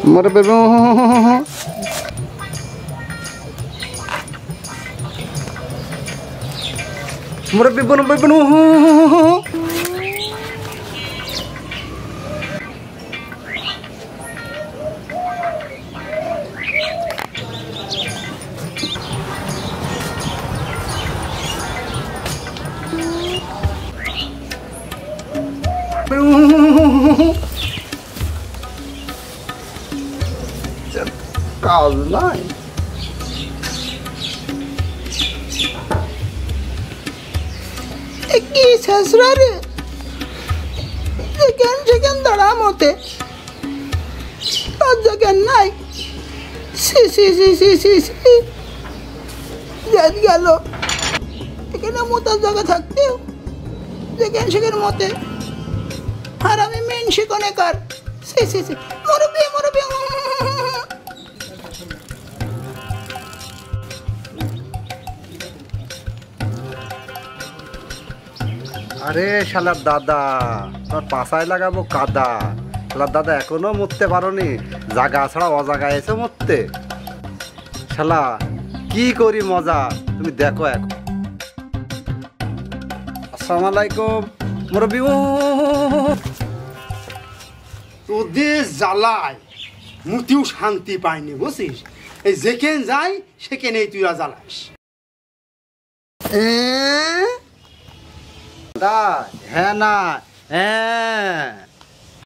মোর baby মোর baby baby কাজ নাই কি শেষরা রে যেখান দাঁড়া মতে যেখান নাই গেল এখানে মোতার জায়গা থাকতেও যেখান সেখানে মতে আর আমি মেন সেখানে কার মরবি মরবি আরে শালার দাদা তোর পাশায় লাগাবো কাদা শালার দাদা এখনো মরতে পারোনি জাগা ছাড়া অজাগায় এসে মরতে শালা কি করি মজা তুমি দেখো এখন আসসালামু আলাইকুম মুরব্বি তোদের জ্বালায় মুতিও শান্তি পাইনি বুঝছিস এই যেখানে যাই সেখানেই তুই জ্বালাস হ্যাঁ না হ্যাঁ